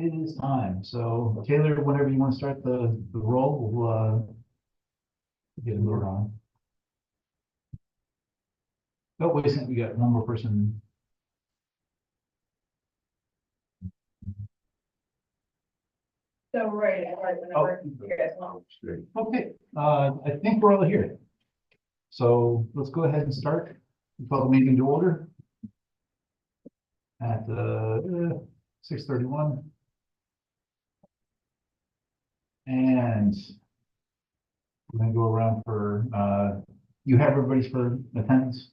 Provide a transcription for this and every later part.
it is time. So Taylor, whenever you want to start the roll, we'll get a vote on. Oh, wait a second, we got one more person. So right, whenever you guys want. Okay, I think we're all here. So let's go ahead and start. We call the meeting to order at 6:31. And we're gonna go around for, you have everybody's for attendance?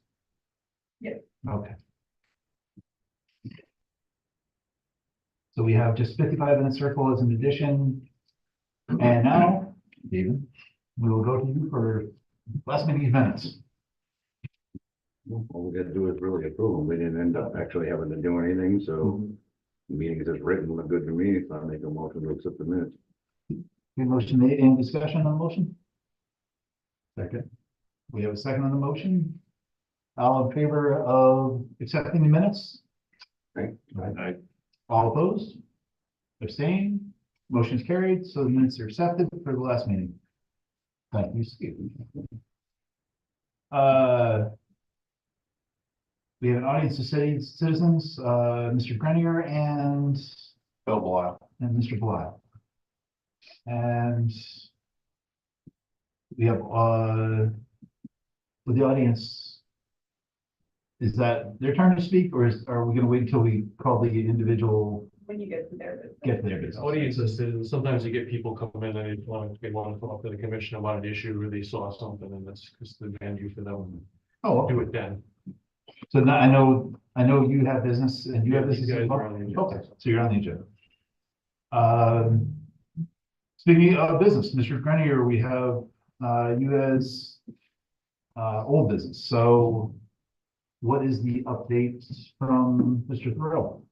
Yeah. Okay. So we have just 55-minute circle as an addition. And now, David, we will go to you for last meeting minutes. All we got to do is really approve them. We didn't end up actually having to do anything, so the meeting is just written, look good to me, so I make a motion to accept the minutes. Good motion made. Any discussion on the motion? Second. We have a second on the motion. All in favor of accepting the minutes? Aye. All opposed? Abstained? Motion is carried, so the minutes are accepted for the last meeting. Thank you, Steve. We have an audience of citizens, Mr. Grenier and Bill Blau. and Mr. Blau. And we have, with the audience, is that their turn to speak, or are we gonna wait until we call the individual, When you get to their. get to their business? Audience is citizens. Sometimes you get people come in and they want to come up to the commission about an issue or they saw something and that's just the venue for them Oh, to do okay. it then. So now I know you have business and you have business. You guys as well? are on the agenda. Okay, so you're on the agenda. Speaking of business, Mr. Grenier, we have, you as, old business. So what is the update from Mr. Thrill?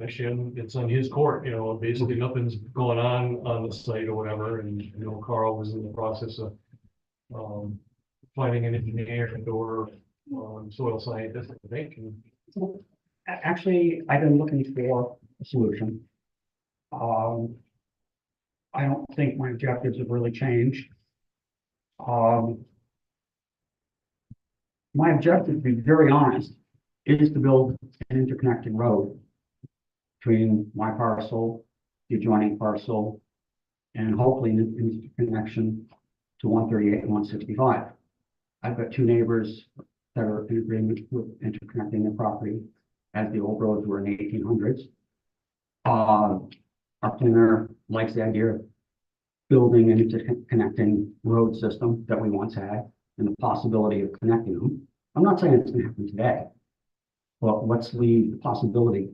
Actually, it's on his court, basically nothing's going on the site or whatever, and Carl was in the process of finding an engineer or soil scientist, I think. And Actually, I've been looking for a solution. I don't think my objectives have really changed. My objective, to be very honest, is to build an interconnected road between my parcel, the adjoining parcel, and hopefully an interconnection to 138 and 165. I've got two neighbors that are in agreement with interconnecting their property as the old roads were in the 1800s. Our planner likes the idea of building an interconnecting road system that we once had and the possibility of connecting them. I'm not saying it's going to happen today, but let's leave the possibility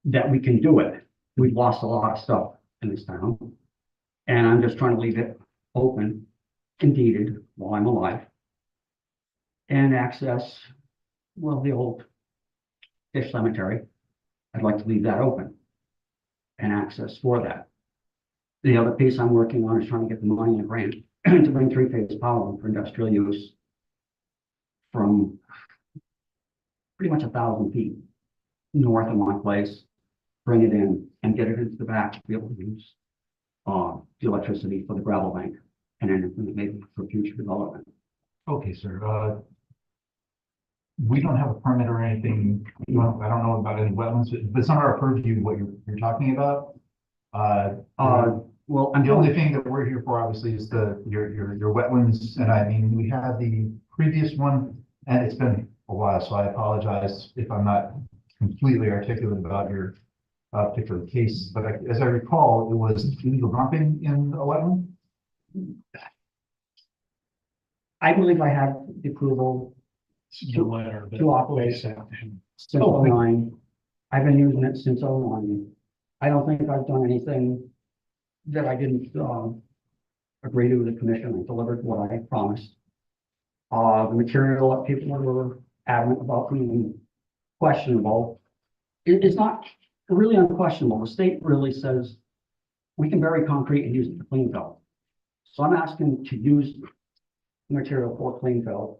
that we can do it. We've lost a lot of stuff in this town, and I'm just trying to leave it open and deeded while I'm alive and access, well, the old fish cemetery. I'd like to leave that open and access for that. The other piece I'm working on is trying to get the money in a grant to bring three-phase power for industrial use from pretty much 1,000 feet north of my place, bring it in and get it into the back to be able to use the electricity for the gravel bank and then maybe for future development. Okay, sir. We don't have a permit or anything. Well, I don't know about any wetlands, but it's not our purview what you're talking about. Well, The only thing that we're here for, obviously, is your wetlands, and I mean, we had the previous one, and it's been a while, so I apologize if I'm not completely articulate about your particular case, but as I recall, it was illegal dumping in a wetland. I believe I have the approval no letter, but to operate since '09. I've been using it since '09. I don't think I've done anything that I didn't agree to with the commission. I delivered what I promised. The material that people were adamant about being questionable, it's not really unquestionable. The state really says we can bury concrete and use it for clean fill. So I'm asking to use the material for clean fill,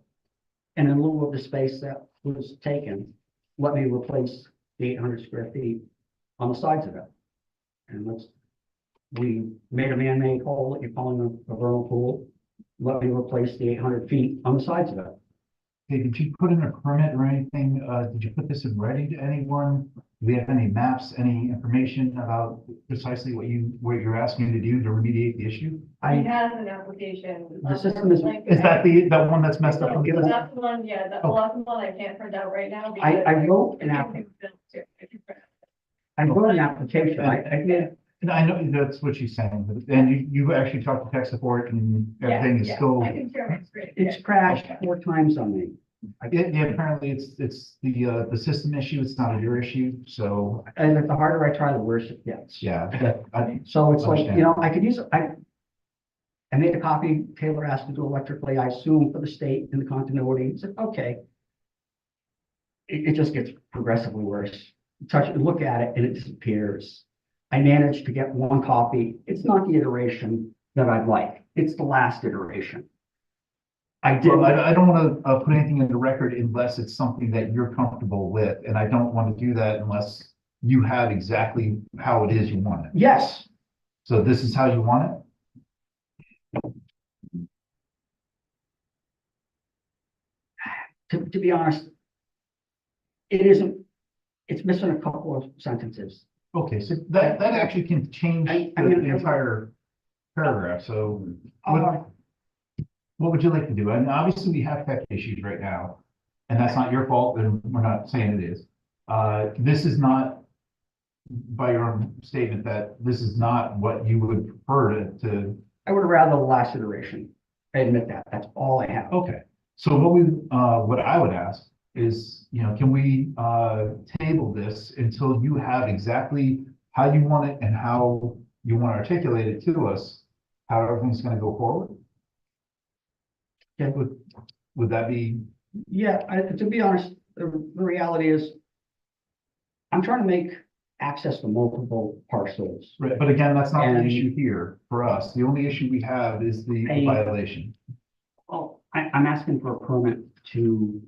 and in lieu of the space that was taken, let me replace the 800 square feet on the sides of it. And we made a man-made hole that you're calling a vernal pool. Let me replace the 800 feet on the sides of it. Hey, did you put in a permit or anything? Did you put this in writing to anyone? Do we have any maps, any information about precisely what you're asking to do to remediate the issue? He has an application. The system is- Is that the one that's messed up? No, that's the one, yeah, that's the one I can't print out right now. I because wrote an I app, can print it too. I wrote an application. I did, And I know that's what she's saying, but and you actually talked to tech support and everything is Yeah, still. I can share my screen. it's crashed 4 times on me. Yeah, apparently it's the system issue. It's not your issue. So, And the harder I try, the worse it gets. yeah, So it's like, Understand. you know, I could use, I made a copy, Taylor asked to do electrically, I assume for the state and the continuity, he said, okay. It just gets progressively worse. Touch it, look at it, and it disappears. I managed to get 1 copy. It's not the iteration that I'd like. It's the last iteration. I did, well, I don't want to put anything in the record unless it's something that you're comfortable with, and I don't want to do that unless you have exactly how it is you want it. yes, So this is how you want it? to be honest, it isn't, it's missing a couple of sentences. Okay, so that actually can change I the mean, entire paragraph. So Uh, what would you like to do? And obviously we have tech issues right now, and that's not your fault, and we're not saying it is. This is not, by your own statement, that this is not what you would prefer to, I would have rather the last iteration. I admit that. That's all I have. okay. So what I would ask is, can we, table this until you have exactly how you want it and how you want to articulate it to us, how everything's gonna go forward? Yeah. Would that be, Yeah, to be honest, the reality is I'm trying to make access to multiple parcels. right, but again, that's not the And- issue here for us. The only issue we have is the I- violation. Oh, I'm asking for a permit to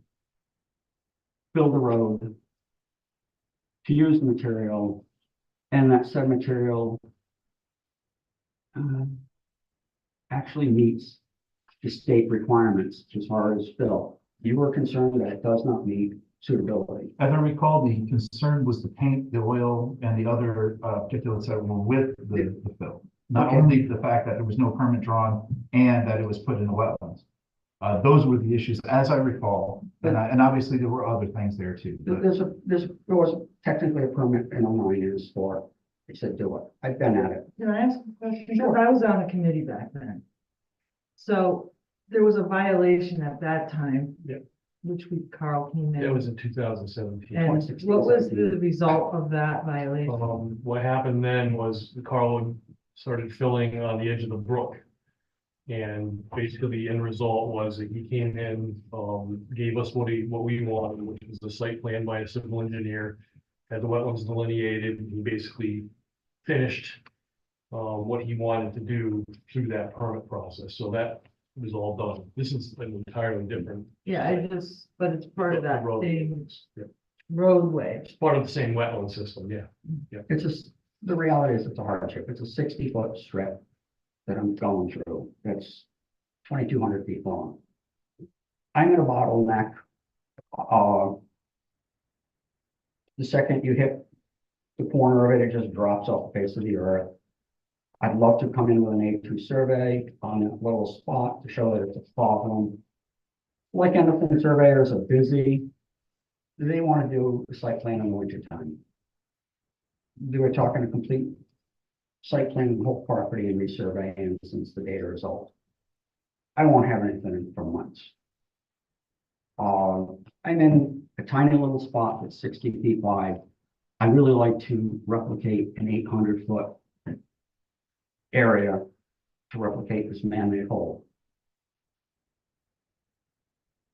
build a road, to use the material, and that said material actually meets the state requirements as far as fill. You were concerned that it does not meet suitability. As I recall, the concern was the paint, the oil, and the other particulates that were with the fill. Not Okay. only the fact that there was no permit drawn and that it was put in the wetlands. Those were the issues, as I recall, and obviously there were other things there too. But There was technically a permit in 09 years for it. They said do it. I've been at it. Can I ask a question? Because I was on a committee back then. So there was a violation at that time. Yep. Which Carl came in. That was in 2017. And 2016, what was the 17. result of that violation? What happened then was Carl started filling on the edge of the brook. And basically the end result was that he came in, gave us what we wanted, which was the site plan by a civil engineer. Had the wetlands delineated, and he basically finished what he wanted to do through that permit process. So that was all done. This is an entirely different. Yeah, but it's part of that road. same Yeah. roadway. It's part of the same wetland system, yeah. It's just, the reality is it's a hardship. It's a 60-foot strip that I'm going through. That's 2,200 feet long. I'm at a bottleneck. The second you hit the corner of it, it just drops off the face of the earth. I'd love to come in with an A2 survey on that little spot to show that it's a problem. Like anything, surveyors are busy. They want to do a site plan in the winter time. They were talking a complete site plan of the whole property and resurveying since the data result. I won't have anything for months. I'm in a tiny little spot that's 60 feet wide. I really like to replicate an 800-foot area to replicate this man-made hole.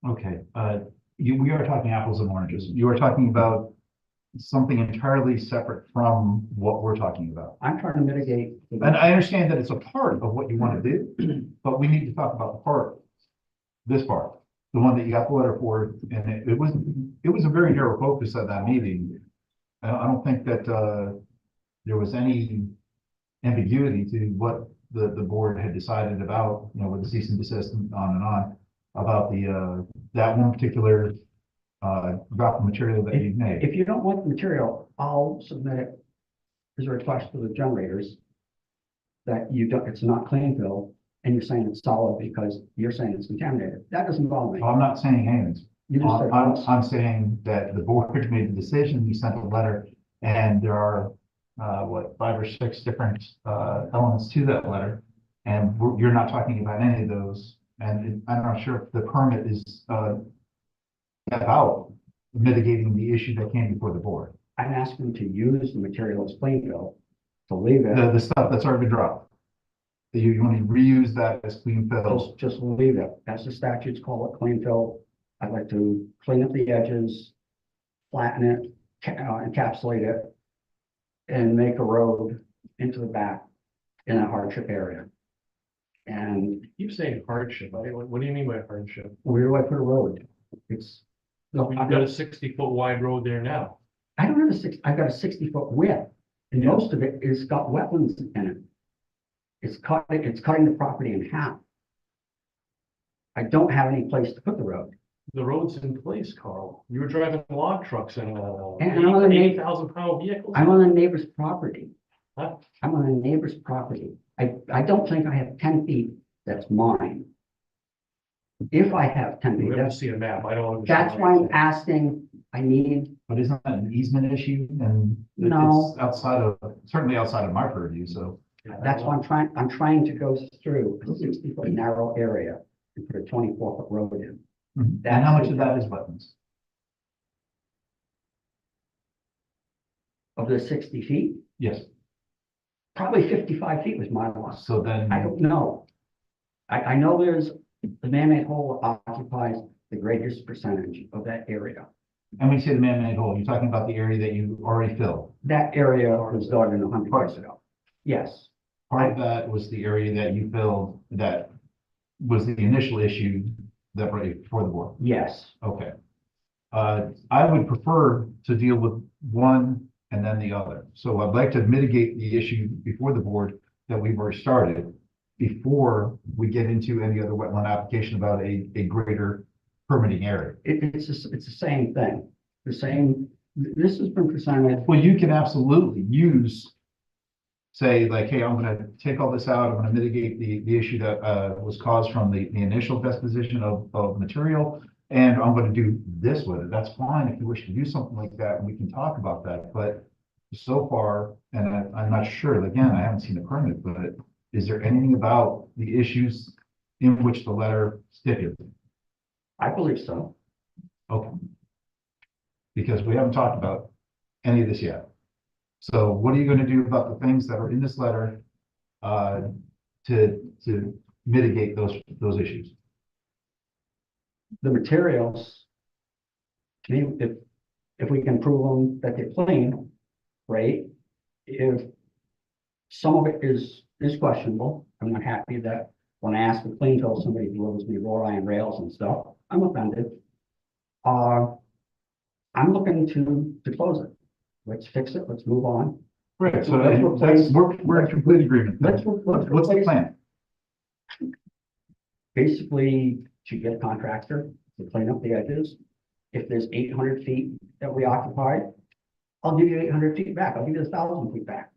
Okay, we are talking apples and oranges. You are talking about something entirely separate from what we're talking about. I'm trying to mitigate. And I understand that it's a part of what you want to do, but we need to talk about the part, this part, the one that you got the letter for, and it was a very narrow focus at that meeting. I don't think that, there was any ambiguity to what the board had decided about, you know, with the cease and desist and on, about the, that one particular, drop of material that you made. If you don't want the material, I'll submit it as a request to the generators that you don't, it's not clean fill, and you're saying it's solid because you're saying it's contaminated. That doesn't bother me. Well, I'm not saying anything. You just said I'm saying that the board made the decision, you sent a letter, and there are, what, 5 or 6 different, elements to that letter. And you're not talking about any of those, and I'm not sure if the permit is, about mitigating the issue that came before the board. I'm asking to use the material as clean fill, to leave it, The stuff that's already been dropped. You want to reuse that as clean fill. just leave it. As the statutes call it, clean fill. I'd like to clean up the edges, flatten it, encapsulate it, and make a road into the back in a hardship area. And You keep saying hardship. What do you mean by hardship? where do I put a road? It's, no, You've got a 60-foot wide road there now. I don't have I've got a 60-foot width, and most of it is got wetlands in it. It's cutting the property in half. I don't have any place to put the road. The road's in place, Carl. You were driving log trucks and, And I'm on the 80,000-pound vehicles. I'm on a neighbor's property. Huh? I'm on a neighbor's property. I don't think I have 10 feet that's mine. If I have 10 feet, We have to that's, see a map. I don't understand. that's why I'm asking, I need, But isn't that an easement issue? And No. it's outside of, certainly outside of my purview, so. that's why I'm trying to go through a 60-foot narrow area and put a 24-foot road in. And how much of that is wetlands? Of the 60 feet, Yes, probably 55 feet was my loss. so then, I don't know. I know there's, the man-made hole occupies the greatest percentage of that area. and when you say the man-made hole, you're talking about the area that you already filled. That area was dug in 100 years ago. Yes, Part of that was the area that you filled that was the initial issue that brought you before the board. yes. Okay. I would prefer to deal with one and then the other. So I'd like to mitigate the issue before the board that we've already started before we get into any other wetland application about a greater permitting area. It's the same thing. The same, this has been presented, Well, you can absolutely use, say like, hey, I'm gonna take all this out, I'm gonna mitigate the issue that was caused from the initial disposition of material, and I'm gonna do this with it. That's fine if you wish to do something like that, and we can talk about that, but so far, and I'm not sure, again, I haven't seen the permit, but is there anything about the issues in which the letter stipulated? I believe so. Okay. Because we haven't talked about any of this yet. So what are you gonna do about the things that are in this letter, to mitigate those issues? The materials, to me, if we can prove them that they're clean, great. If some of it is questionable, I'm not happy that when I ask for clean fill, somebody delivers me raw iron rails and stuff. I'm offended. I'm looking to close it. Let's fix it. Let's move on. Right, so Let's replace- we're in complete agreement. Let's What's the replace- plan? Basically, to get a contractor to clean up the edges. If there's 800 feet that we occupied, I'll give you 800 feet back. I'll give you 1,000 feet back.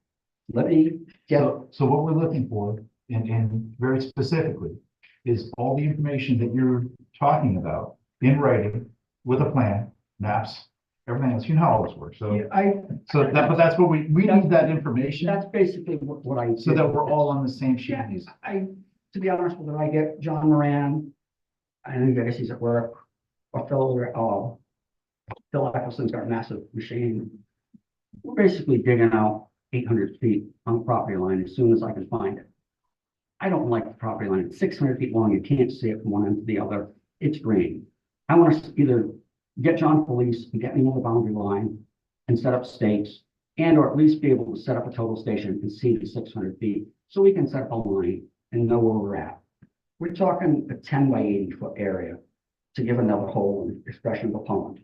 Let me get, So what we're looking for, and very specifically, is all the information that you're talking about in writing with a plan, maps, everything else. You know how all this works. So, but that's what we need that information that's basically what I. so that we're all on the same sheet of music. To be honest with you, I get John Moran, I know guys he's at work, or Phil Eccleston's got a massive machine. We're basically digging out 800 feet on the property line as soon as I can find it. I don't like the property line. It's 600 feet long. You can't see it from one end to the other. It's green. I want to either get John Police and get me on the boundary line and set up stakes, and or at least be able to set up a total station and see the 600 feet so we can set up a line and know where we're at. We're talking a 10 by 80 foot area to give another hole in expression of a pond.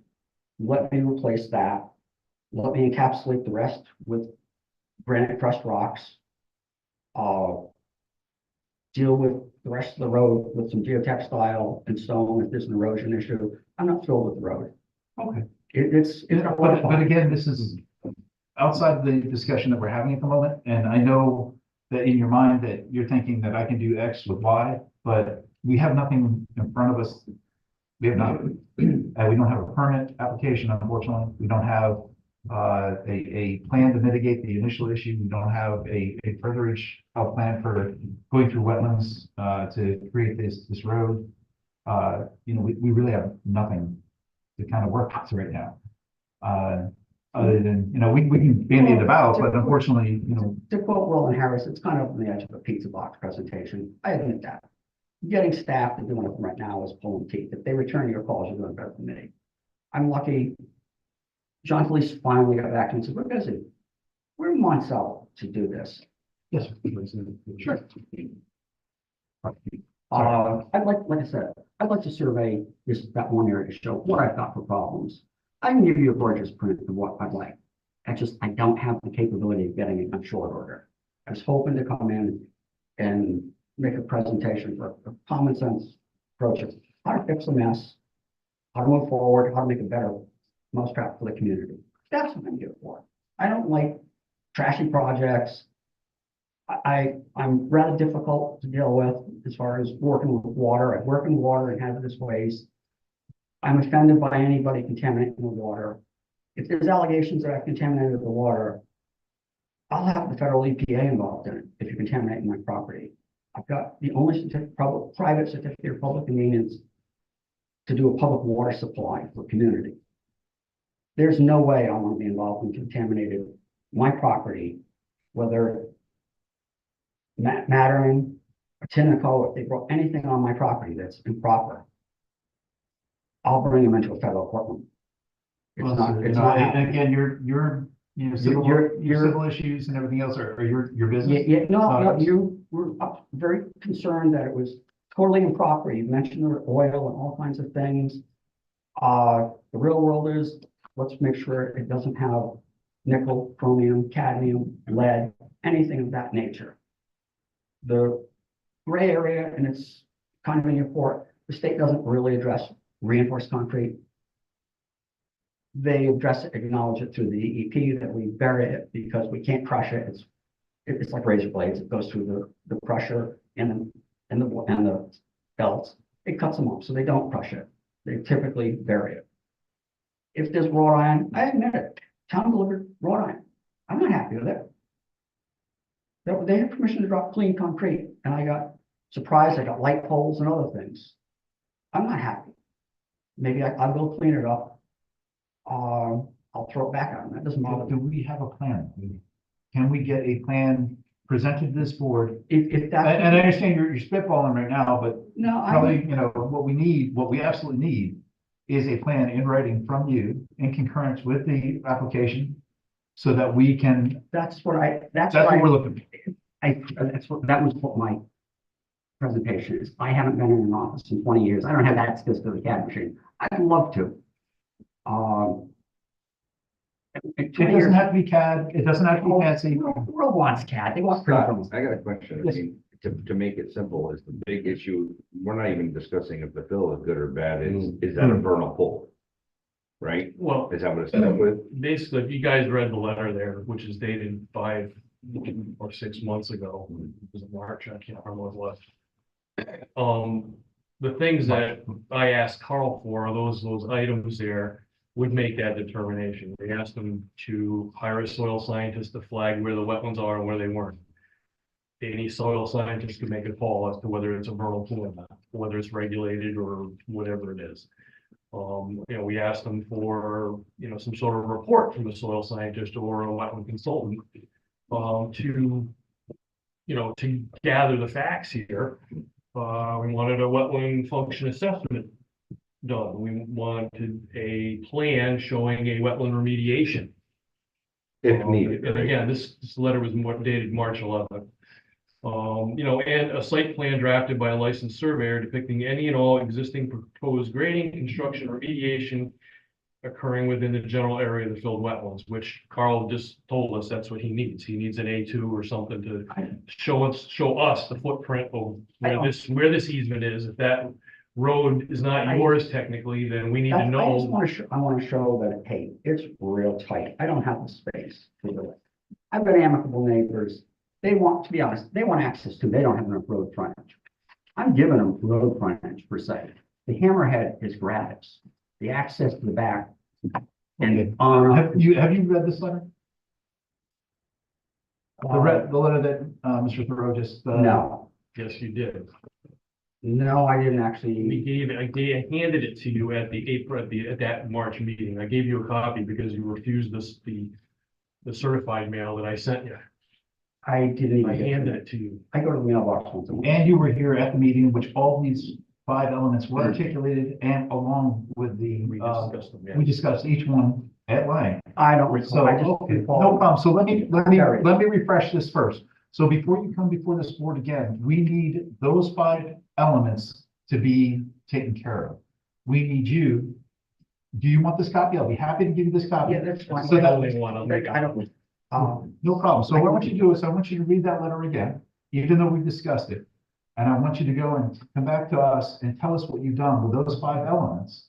Let me replace that let me encapsulate the rest with granite crushed rocks. Deal with the rest of the road with some geotextile and stone if there's an erosion issue. I'm not thrilled with the road. Okay. It's a lot of But fun. again, this is outside the discussion that we're having at the moment, and I know that in your mind that you're thinking that I can do X with Y, but we have nothing in front of us. We have not, we don't have a permit application, unfortunately. We don't have a plan to mitigate the initial issue. We don't have a furtherage plan for going through wetlands to create this road. We really have nothing to kind of work with right now. Other than, we can bandy it about, but unfortunately, To quote Roland Harris, it's kind of on the edge of a pizza box presentation. I admit that. Getting staff to doing it right now is pulling teeth. If they return your calls, you're doing better than me. I'm lucky. John Felice finally got back to me and said, we're busy. We're months out to do this. yes. Sure. Like I said, I'd like to survey that one area to show what I've got for problems. I can give you a gorgeous print of what I'd like. I don't have the capability of getting it on short order. I was hoping to come in and make a presentation for a common sense approach of how to fix a mess, how to move forward, how to make a better mousetrap for the community. That's what I'm here for. I don't like trashy projects. I'm rather difficult to deal with as far as working with water. I work in water and hazardous waste. I'm offended by anybody contaminating the water. If there's allegations that I've contaminated the water, I'll have the federal EPA involved in it if you contaminate my property. I've got the only private certificate of public convenience to do a public water supply for community. There's no way I want to be involved in contaminated my property, whether mattering or Tinaco, if they brought anything on my property that's improper, I'll bring them into a federal courtroom. It's Well, not, so, it's not and happening. again, your civil issues and everything else are your business. No, you were very concerned that it was totally improper. You mentioned the oil and all kinds of things. The real world is, let's make sure it doesn't have nickel, chromium, cadmium, lead, anything of that nature. The gray area, and it's kind of in your report, the state doesn't really address reinforced concrete. They address it, acknowledge it through the DEP that we bury it because we can't crush it. It's like razor blades. It goes through the crusher and the belts. It cuts them off, so they don't crush it. They typically bury it. If there's wrought iron, I admit it. Town delivered wrought iron. I'm not happy with it. They had permission to drop clean concrete, and I got surprised. I got light poles and other things. I'm not happy. Maybe I'll go clean it up. I'll throw it back on. That doesn't bother Do me. we have a plan? Can we get a plan presented to this board? If that's. And I understand you're spitballing right now, but No, probably, what we absolutely need is a plan in writing from you in concurrence with the application so that we can, that's what we're looking for. that was what my presentation is. I haven't been in an office in 20 years. I don't have access to the CAD machine. I'd love to. It doesn't have to be CAD, it doesn't have to be fancy. World wants CAD. They want Scott, freedom. I got a question. I Yes. mean, to make it simple, is the big issue, we're not even discussing if the fill is good or bad, is that a vernal pool? Right? Well, Is that what it's set up with? basically, if you guys read the letter there, which is dated 5 or 6 months ago, it was March, I can't remember what it was. The things that I asked Carl for, are those items there would make that determination. They asked him to hire a soil scientist to flag where the wetlands are and where they weren't. Any soil scientist could make a call as to whether it's a vernal pool or not, whether it's regulated or whatever it is. We asked them for, some sort of report from a soil scientist or a wetland consultant, to gather the facts here. We wanted a wetland function assessment done. We wanted a plan showing a wetland remediation. If needed. And again, this letter was dated March 11th. And a site plan drafted by a licensed surveyor depicting any and all existing proposed grading, construction, remediation, occurring within the general area of the filled wetlands, which Carl just told us that's what he needs. He needs an A2 or something to show us the footprint of where this easement is. If that road is not yours technically, then we need to I just know. want to show, I want to show that, hey, it's real tight. I don't have the space to do it. I've got amicable neighbors. They want, to be honest, they want access to, they don't have enough road frontage. I'm giving them road frontage per se. The hammerhead is gratis. The access to the back and on. Have you read this letter? The letter that, Mr. Thoreau just, No, Yes, you did. no, I didn't actually. I handed it to you at that March meeting. I gave you a copy because you refused the certified mail that I sent you. I didn't even I get handed to it to you. I go to the mailbox once a month. and you were here at the meeting in which all these 5 elements were articulated and along with the, We discussed them, yeah. we discussed each one at length. I don't recall. So, I just okay, recall. no problem. So let me Sorry. refresh this first. So before you come before this board again, we need those 5 elements to be taken care of. We need you. Do you want this copy? I'll be happy to give you this copy. Yeah, that's fine. So that- only one. I'll make I don't, No problem. So what I want you to do is I want you to read that letter again, even though we've discussed it. And I want you to go and come back to us and tell us what you've done with those 5 elements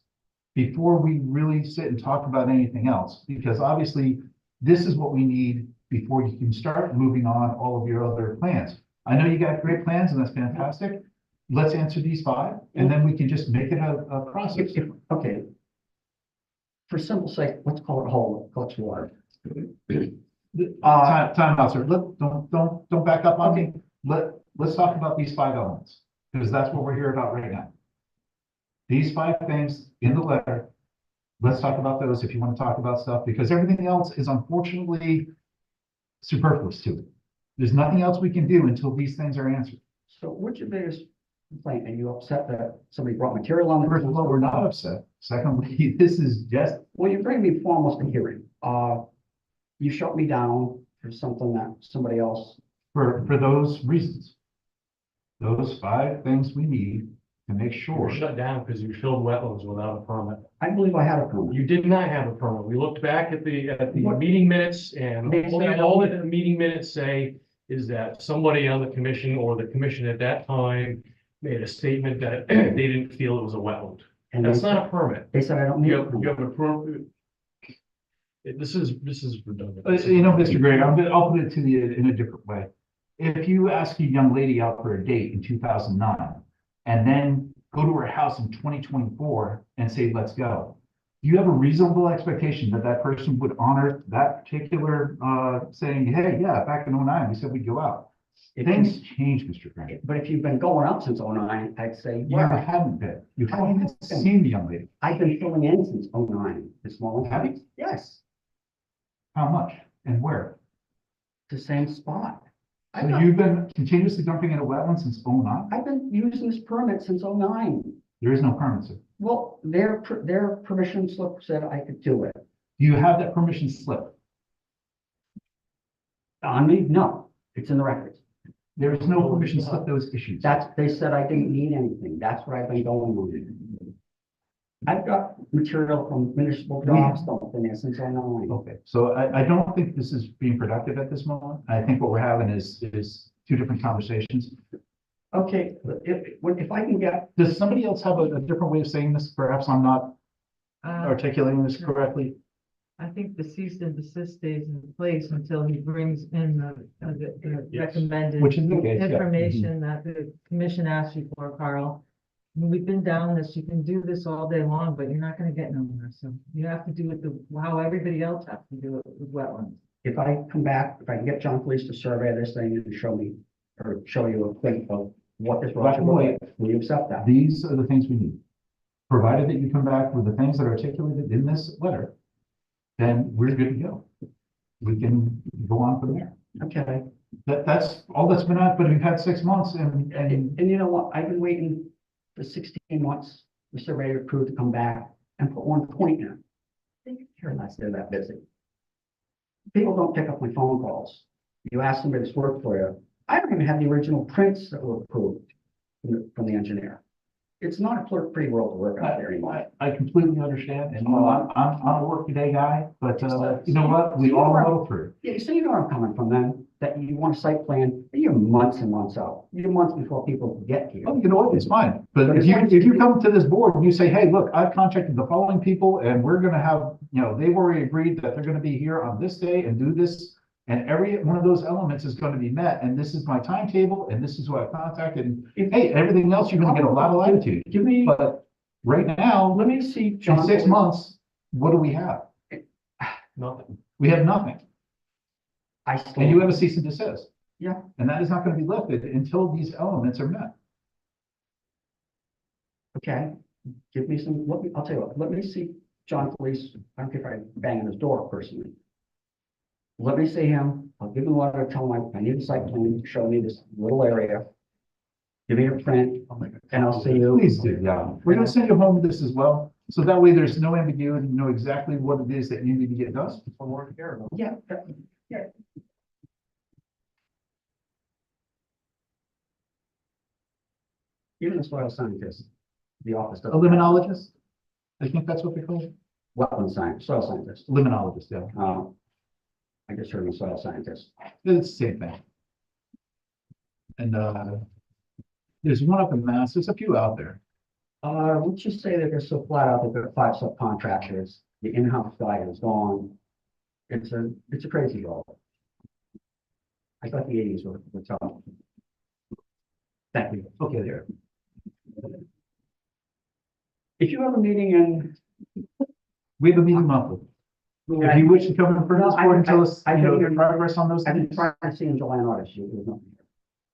before we really sit and talk about anything else, because obviously this is what we need before you can start moving on all of your other plans. I know you got great plans and that's fantastic. Let's answer these 5 and then we can just make it a process. okay. For simple sake, let's call it whole, clutch water. Time out, sir. Don't back up on me. Let's talk about these 5 elements, because that's what we're here about right now. These 5 things in the letter, let's talk about those if you want to talk about stuff, because everything else is unfortunately superfluous to it. There's nothing else we can do until these things are answered. So what's your biggest complaint? Are you upset that somebody brought material on? First of all, we're not upset. Secondly, this is just, Well, you bring me for almost a hearing. You shut me down for something that somebody else. for those reasons. Those 5 things we need to make You were sure. shut down because you filled wetlands without a permit. I believe I had a permit. You did not have a permit. We looked back at the What? meeting minutes and They said I all don't- that the meeting minutes say is that somebody on the commission or the commission at that time made a statement that they didn't feel it was a wetland. And That's they not a said, permit. they said I don't need You a have, you permit. have a permit. This is redundant. Mr. Gregg, I'll put it to you in a different way. If you ask a young lady out for a date in 2009 and then go to her house in 2024 and say, let's go, you have a reasonable expectation that that person would honor that particular, saying, hey, yeah, back in 09, we said we'd go out. If Things you- change, Mr. Gregg. But if you've been going out since '09, I'd say, You well, hadn't been. You haven't even seen the young lady. I've been filling in since '09. The small. Have you? Yes, How much and where? the same spot. So you've been continuously dumping in a wetland since 09? I've been using this permit since '09. There is no permit, sir. Well, their permission slip said I could do it. Do you have that permission slip? On me? No, it's in the records. There is no permission slip that was issued. They said I didn't need anything. That's what I've been going on. I've got material from municipal jobs dumped in there since '09. Okay, so I don't think this is being productive at this moment. I think what we're having is 2 different conversations. Okay, if I can get, Does somebody else have a different way of saying this? Perhaps I'm not Uh, articulating this correctly. I think the cease and desist stays in place until he brings in the Yes. recommended Which is the case, yeah. information that the commission asked you for, Carl. I mean, we've been down this, you can do this all day long, but you're not gonna get nowhere, so you have to do it how everybody else has to do it with wetlands. if I come back, if I can get John Police to survey this thing and show me, or show you a thing of what this road should look like, will you accept that? These are the things we need. Provided that you come back with the things that are articulated in this letter, then we're good to go. We can go on from there. Okay, That's all that's been on, but we've had 6 months and and you know what, I've been waiting for 16 months for surveyor crew to come back and put one point in. They could care less, they're that busy. People don't pick up my phone calls. You ask somebody that's worked for you, I don't even have the original prints that were approved from the engineer. it's not a pretty world to work out there anymore. I completely understand, and you know, I'm a workaday guy, but, you know what, we all muddle through. Yeah, so you know where I'm coming from then, that you want a site plan, you're months and months out, you're months before people get here. Oh, you know what, it's fine, but if you come to this board and you say, hey, look, I've contacted the following people, and we're gonna have, you know, they've already agreed that they're gonna be here on this day and do this, and every one of those elements is gonna be met, and this is my timetable, and this is who I've contacted, and hey, everything else, you're gonna get a lot of latitude. Give me, But right now, let me see, in John. 6 months, what do we have? Nothing. We have nothing, I and you still, have a cease and desist. Yeah. And that is not gonna be lifted until these elements are met. okay, give me some, I'll tell you what, let me see John Police, I don't care if I bang on his door personally. Let me see him, I'll give him a letter, tell him I need a site plan, show me this little area. Give me a print, and I'll see you. Please do, yeah. We're gonna send you home with this as well, so that way there's no ambiguity, you know exactly what it is that you need to get done. Yeah. Even the soil scientist, the office A does. liminologist? I think that's what they call it. Wetland science, soil scientist. Liminologist, yeah. I just heard of soil scientist. It's the same thing. And, there's one up in Mass, there's a few out there. Let's just say that they're so flat out that there are 5 subcontractors, the in-house guy is gone. It's a crazy world. I thought the 80s were tough. Thank you. Okay, there. If you have a meeting in. We have a meeting monthly. If you wish to come in front of this board and tell us, I you know, think the progress on those I've been things. trying to see in July and August, there's nothing here.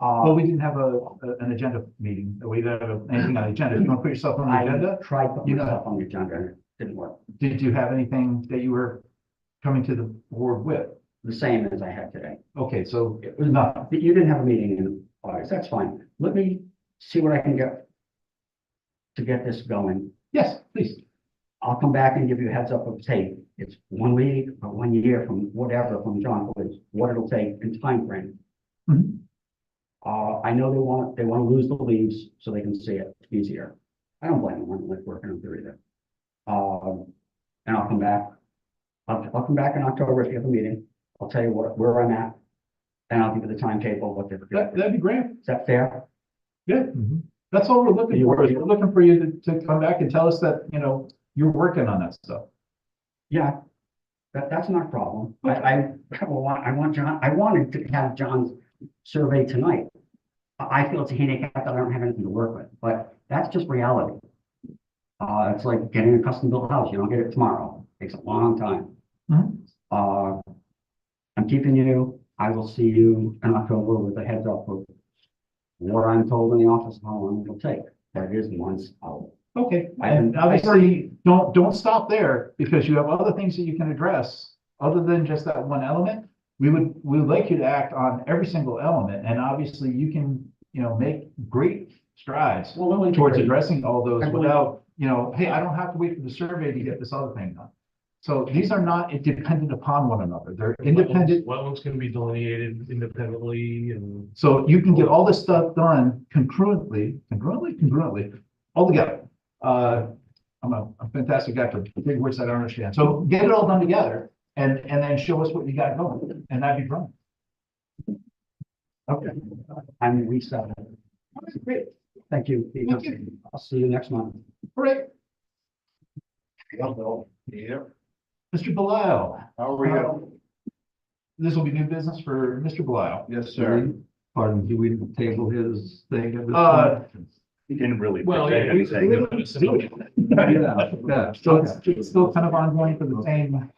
Well, we didn't have an agenda meeting. We didn't have anything on the agenda. If you want to put yourself on the agenda, I tried putting you know- myself on the agenda, and it didn't work. did you have anything that you were coming to the board with? The same as I had today. Okay, so it was nothing. But you didn't have a meeting in August, that's fine. Let me see what I can get to get this going. Yes, please. I'll come back and give you a heads up of, say, it's 1 week or 1 year from whatever, from John, what it'll take in timeframe. Mhm. I know they want to lose the leaves so they can see it easier. I don't blame them, I'm like working on theory there. And I'll come back. I'll come back in October if you have a meeting. I'll tell you where I'm at. And I'll give you the timetable, what they're. That'd be great. Is that fair? Yeah. That's all we're looking for. Is we're looking for you to come back and tell us that, you know, you're working on that stuff. Yeah, that's not a problem. I want John, I wanted to have John's survey tonight. I feel it's a handicap that I don't have anything to work with, but that's just reality. It's like getting a custom built house. You don't get it tomorrow. It takes a long time. Mhm. I'm keeping you. I will see you in October with a heads up of what I'm told in the office, how long it'll take. That is months out. Okay, and obviously, don't stop there, because you have other things that you can address, other than just that one element. We would like you to act on every single element, and obviously you can, you know, make great strides Well, towards addressing all those I believe- without, you know, hey, I don't have to wait for the survey to get this other thing done. So these are not dependent upon one another. They're independent. Wetlands can be delineated independently and. So you can get all this stuff done congruently, all together. I'm a fantastic guy for big words I don't understand. So get it all done together and then show us what you got going, and that'd be great. Okay. I'm reset. Great, Thank you. Thank you. I'll see you next month. great. Yeah. Mr. Belisle, How are you? this will be new business for Mr. Belisle. Yes, sir. Pardon, do we table his thing? at this Uh, point? He didn't really. Well, say yeah. anything. Yeah, So it's still kind of ongoing for the same.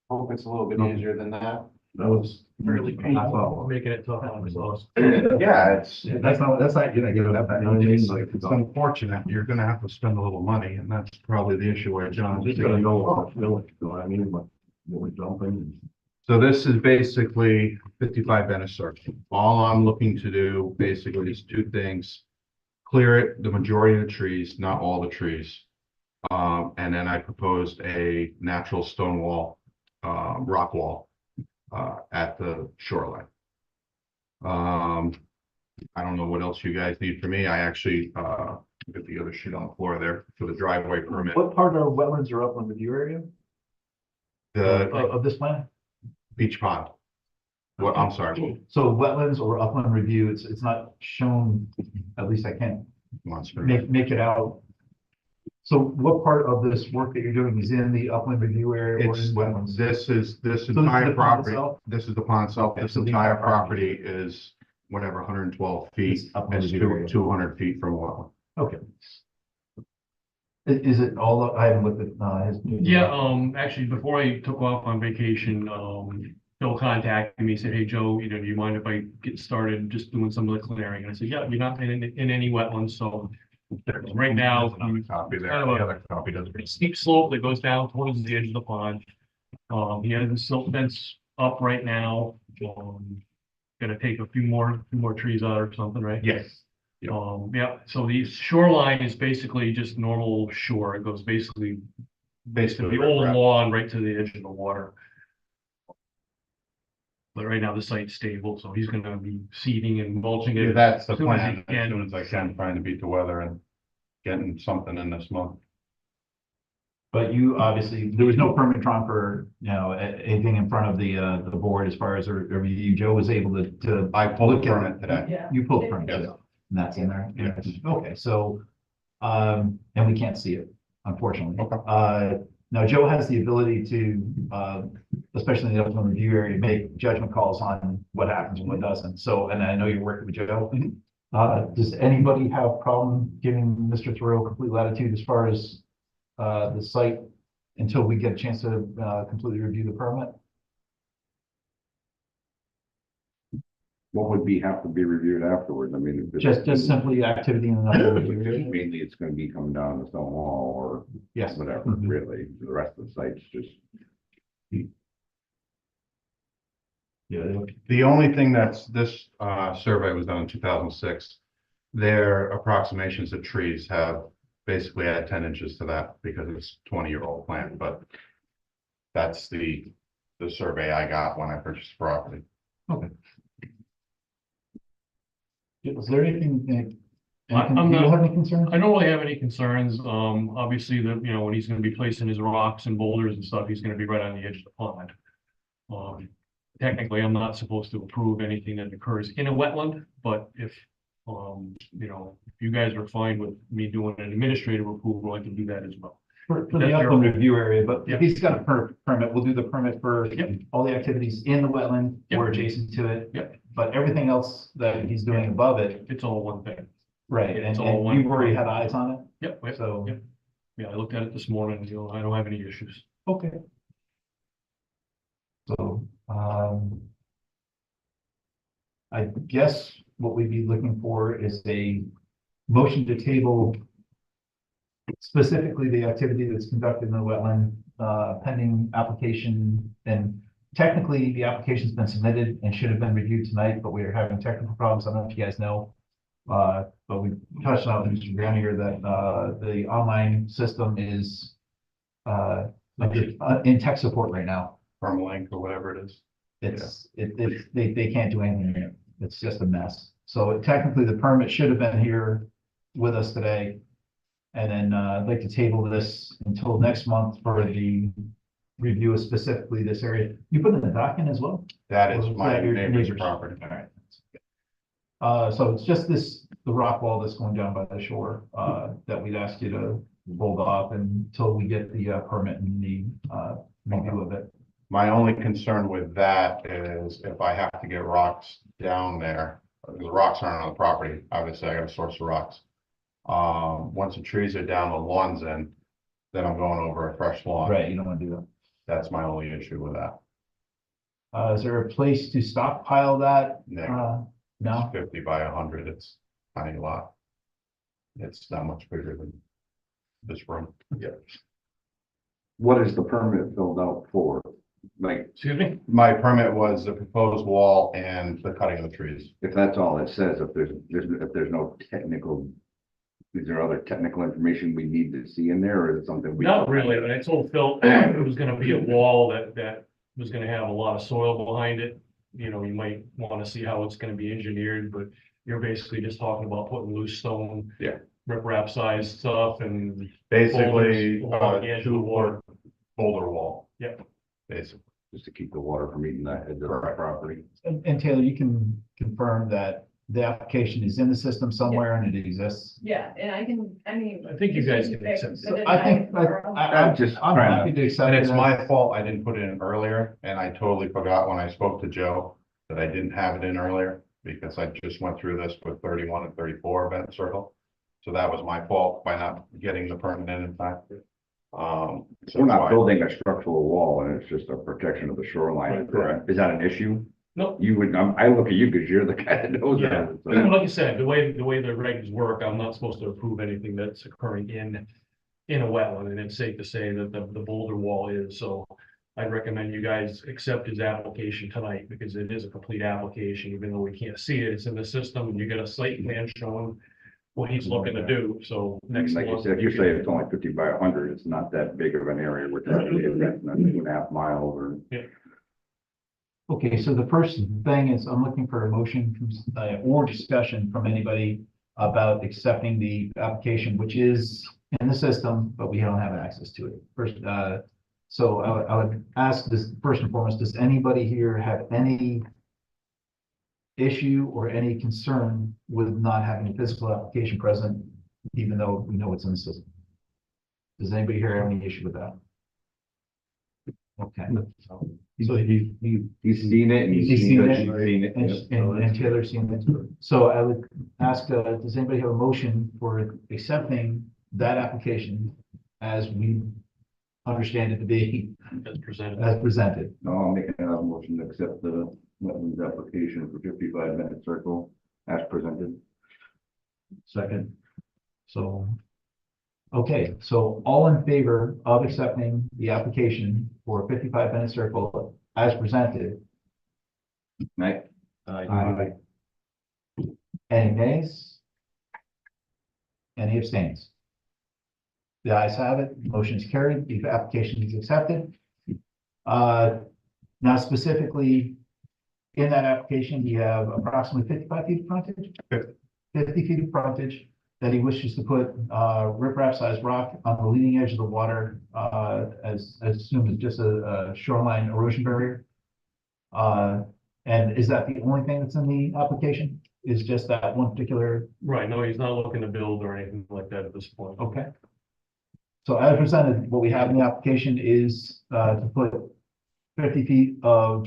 Hope it's a little bit easier than that. that was Really painful. making it tough on ourselves. Yeah, it's. That's not, you're not giving up that. You know what I mean? Like, it's unfortunate, you're gonna have to spend a little money, and that's probably the issue where John's. Just gotta know what it's doing, you know what I mean, what we're dumping. So this is basically 55 Venice Circle. All I'm looking to do basically is 2 things. Clear it, the majority of the trees, not all the trees. And then I proposed a natural stone wall, rock wall, at the shoreline. I don't know what else you guys need from me. I actually, Get the other sheet on the floor there for the driveway permit. What part of wetlands or upland review area The of this plan? beach pond. What, I'm sorry. So wetlands or upland review, it's not shown, at least I can't Come on, screen. make it out. So what part of this work that you're doing is in the upland review area or It's, in wetlands? this is, this the entire pond property, itself? this is the pond itself, Okay, this so the entire entire property. property is whatever, 112 feet. It's upland It's review area. 200 feet from wetland. Okay. Is it all, I haven't looked at, his. Yeah, actually, before I took off on vacation, Bill contacted me, said, hey, Joe, do you mind if I get started just doing some of the clearing? And I said, yeah, you're not in any wetlands, so right now, There's another copy there, kind of a- the other copy doesn't. pretty steep slope that goes down towards the edge of the pond. He has a silt fence up right now. Gonna take a few more trees out or something, right? Yes. Yeah, so the shoreline is basically just normal shore. It goes basically Basically. the old lawn right to the edge of the water. But right now the site's stable, so he's gonna be seeding and mulching Yeah, it. that's the as soon as he plan, as can. soon as I can, trying to beat the weather and getting something in this month. But you obviously, there was no permit drawn for, anything in front of the board as far as a review. Joe was able to. I pulled a look at permit it. today. Yeah. You pulled the permit, Yes. and that's in there? Yes. Okay, so, and we can't see it, unfortunately. Okay. Now Joe has the ability to, especially in the upland review area, make judgment calls on what happens and what doesn't. So, and I know you're working with Joe. Does anybody have problem giving Mr. Thoreau complete latitude as far as the site until we get a chance to completely review the permit? What would have to be reviewed afterwards? I mean. if it's- Just simply activity in another review area? Mainly it's gonna be coming down the stone wall or Yes. whatever, Mhm. really. The rest of the site's just. Yeah. The only thing this survey was done in 2006. Their approximations of trees have basically add 10 inches to that because it's 20-year-old plant, but that's the survey I got when I purchased the property. Okay. Is there anything, I'm do you not- have any concerns? I don't really have any concerns. Obviously, when he's gonna be placing his rocks and boulders and stuff, he's gonna be right on the edge of the pond. Technically, I'm not supposed to approve anything that occurs in a wetland, but if you guys are fine with me doing an administrative approval, I can do that as well. For the That's your- upland review area, but Yeah. if he's got a permit, we'll do the permit for Yep. all the activities in the wetland or Yep. adjacent to it. Yep. But everything else that he's doing above it, It's all one thing. right, It's and all one you've already had permit. eyes on it, Yep, yep, so. Yep. Yeah, I looked at it this morning, I don't have any issues. Okay. So, I guess what we'd be looking for is a motion to table specifically the activity that's conducted in the wetland, pending application. And technically, the application's been submitted and should have been reviewed tonight, but we are having technical problems. I don't know if you guys know. But we touched on with Mr. Granier that, the online system is, in tech support right now. Permalink or whatever it is. They can't do anything in it. It's just a mess. So technically, the permit should have been here with us today. And then, I'd like to table this until next month for the review of specifically this area. You put in the dock in as well? That is Or was my that your neighbor's neighbor's? property. All right. So it's just the rock wall that's going down by the shore, that we'd ask you to hold off until we get the permit and the review of it. My only concern with that is if I have to get rocks down there, the rocks aren't on the property, obviously I gotta source the rocks. Once the trees are down, the lawn's in, then I'm going over a fresh lawn. Right, you don't want to do that. That's my only issue with that. Is there a place to stockpile that? Nick, No? 50 by 100, it's a tiny lot. It's not much bigger than this room. Yeah. What is the permit filled out for? Like, Excuse me? My permit was the proposed wall and the cutting of the trees. if that's all it says, if there's no technical, is there other technical information we need to see in there, or is it something we? Not really, but I told Phil it was gonna be a wall that was gonna have a lot of soil behind it. You might wanna see how it's gonna be engineered, but you're basically just talking about putting loose stone. Yeah. riprap size stuff and Basically, Boulders along the edge of the 2 water. foot boulder wall. Yep. Basically. Just to keep the water from eating that edge of the property. And Taylor, you can confirm that the application is in the system somewhere and it exists. Yeah, and I can, I mean. I think you guys can fix accept it, So but I think, I'm just I'm trying happy to, to accept And it. it's as- my fault, I didn't put it in earlier, and I totally forgot when I spoke to Joe that I didn't have it in earlier, because I just went through this with 31 and 34 Bennett Circle. So that was my fault by not getting the permit in time. So we're not why- building a structural wall and it's just a protection of the shoreline, correct? Is that an issue? No. You would, I look at you because you're the guy that knows Yeah, that. like I said, the way the regs work, I'm not supposed to approve anything that's occurring in a wetland, and it's safe to say that the boulder wall is, so I'd recommend you guys accept his application tonight, because it is a complete application, even though we can't see it, it's in the system, and you get a site plan showing what he's looking to do, so next Like you month. said, if you say it's only 50 by 100, it's not that big of an area. We're talking about 2.5 miles or. Okay, so the first thing is I'm looking for a motion from, or discussion from anybody about accepting the application, which is in the system, but we don't have access to it. First, so I would ask this, first and foremost, does anybody here have any issue or any concern with not having a physical application present, even though we know it's in the system? Does anybody here have any issue with that? Okay. So He's seen it and He's he's seen seen it. it. and Taylor's seen it. So I would ask, does anybody have a motion for accepting that application as we understand it to be As presented. as presented? No, I'll make another motion to accept the wetlands application for 55 Bennett Circle as presented. Second. So, okay, so all in favor of accepting the application for 55 Bennett Circle as presented? Right? Aye. Any nays? Any abstains? The ayes have it, motion is carried, the application is accepted. Now specifically, in that application, we have approximately 55 feet of frontage. 50 feet of frontage that he wishes to put riprap sized rock on the leading edge of the water, as assumed as just a shoreline erosion barrier. And is that the only thing that's in the application? Is just that one particular? Right, no, he's not looking to build or anything like that at this point. Okay. So as presented, what we have in the application is to put 50 feet of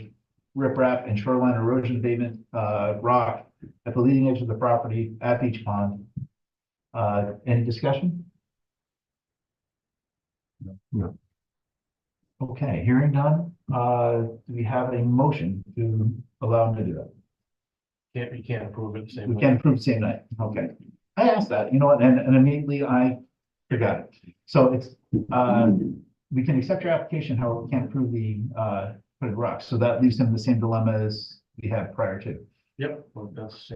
riprap and shoreline erosion abatement rock at the leading edge of the property at Beach Pond. Any discussion? No. Okay, hearing none, do we have a motion to allow him to do that? You can't approve it the same We way. can't approve the same night, okay. I asked that, you know what, and immediately I forgot it. So it's, we can accept your application, however, we can't approve the, put it rocks. So that leaves him the same dilemma as we had prior to. Yep, well, that's,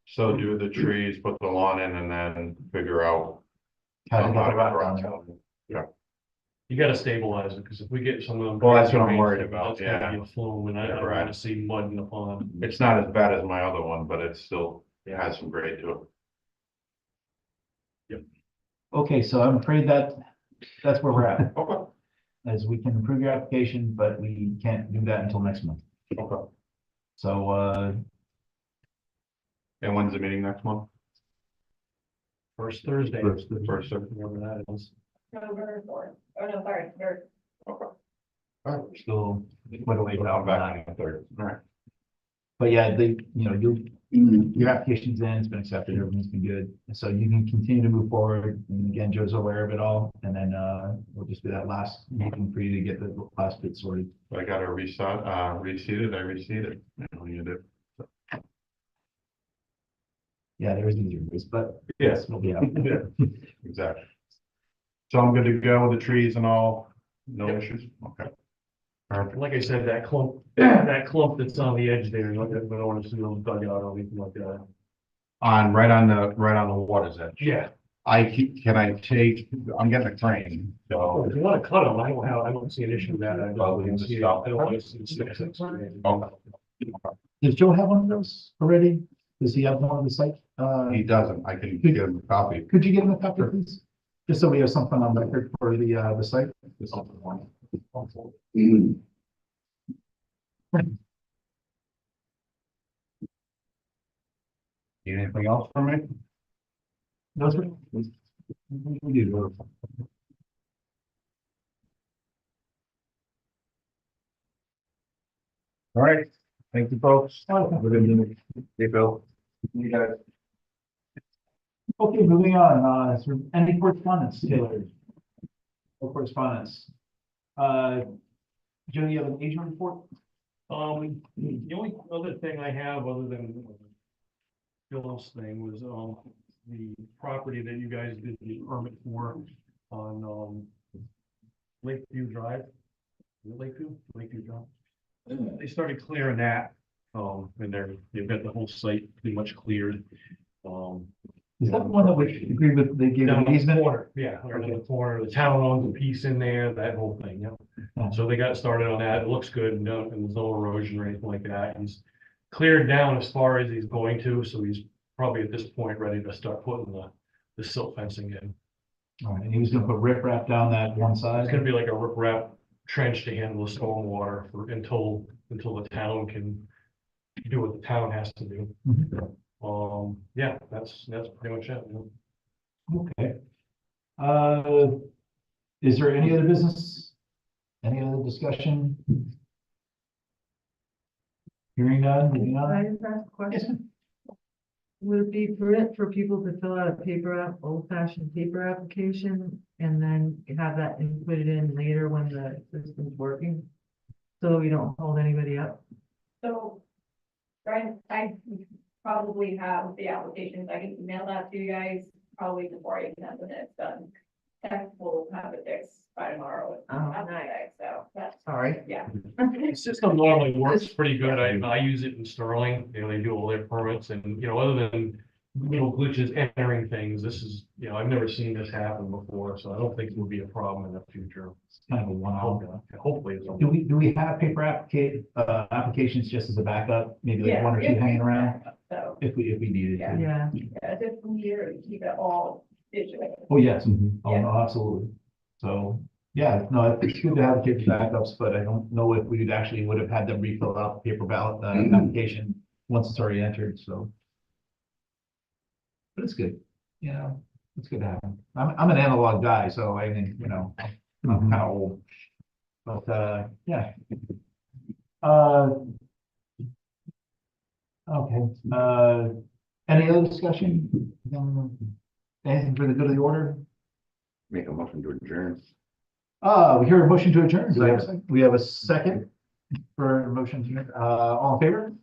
So do the trees, put the lawn in, and then figure out. How to how get to the rock rock down. down. you gotta stabilize it, because if we get some of them. Well, that's what I'm crazy worried rains, about, that's gonna be a flume, and I don't Right. wanna see mud in the pond. It's not as bad as my other one, but it still has some grade to it. Okay, so I'm afraid that that's where we're at, Okay. as we can approve your application, but we can't do that until next month. Okay. So, And when's the meeting next month? First Thursday. First, Whatever that is. November 4th. Oh, no, sorry, third. we're still quite a way I'll out back back. on the third. All right. But yeah, your application's in, it's been accepted, everything's been good. And so you can continue to move forward. And again, Joe's aware of it all. And then, we'll just do that last meeting for you to get the last bit sorted. I got to reseat, reseated, I reseated. You do. Yeah, there is easier ways, but Yes. we'll be out. Exactly. So I'm good to go with the trees and all, no issues, okay. Perfect. Like I said, that clump that's on the edge there, I don't want to see them dug out or anything like that. Right on the water's edge. Yeah, I'm getting a crane, so. if you wanna cut them, I don't see an issue with that. I Well, we don't can see, stop. I don't wanna see the sticks. Okay. Does Joe have one of those already? Does he have one of the site? He doesn't, I can give him a copy. Could you give him a copy, please? Just so we have something on record for the site. Need anything else from me? No, sir. We do. All right, thank you, folks. Hey, Bill. You got it. Okay, moving on, is there any correspondence, Taylor? No correspondence. Joe, you have an agent report? The only other thing I have other than Bill's thing was, the property that you guys did the permit for on, Lakeview Drive. Is it Lakeview Drive. They started clearing that, and they've got the whole site pretty much cleared. Is that the one that we agreed with, they gave Down an in the easement? corner, yeah, right in the corner, the town owns a piece in there, that whole thing, yeah. So they got started on that, it looks good, and there's no erosion or anything like that, he's cleared down as far as he's going to, so he's probably at this point ready to start putting the silt fencing in. All right, and he was gonna put riprap down that one side? It's gonna be like a riprap trench to handle the stormwater until the town can do what the town has to do. Mhm. Yeah, that's pretty much it. Okay. Is there any other business? Any other discussion? Hearing none, moving Can I on. just ask a Yes, question? ma'am. Would it be prudent for people to fill out a old fashioned paper application and then have that inputted in later when the system's working? So you don't hold anybody up? So, Brian, I probably have the applications, I can email that to you guys probably before I even have the minutes done. Tech will have it fixed by tomorrow. Oh, Not nice. today, so that's, Sorry. yeah. The system normally works pretty good. I use it in Sterling. They do all their permits and, other than little glitches entering things, this is, I've never seen this happen before, so I don't think it will be a problem in the future. It's kind of a one-off. Hopefully it's. Do we have paper applications just as a backup, maybe like Yeah, one or two if- hanging around? So, If we needed Yeah. to? Yeah, yeah, just from here, we keep it all digital. Oh, yes, oh, Yeah. no, absolutely. So, yeah, no, it's good to have paper backups, but I don't know if we would have had them refill out the paper ballot, application once it's already entered, so. But it's good, it's good to have them. I'm an analog guy, so I mean, I'm kind of old. But, yeah. Okay, any other discussion? Anything for the good of the order? Make a motion to adjourn. We hear a motion to adjourn. We have a second for a motion to, all in favor?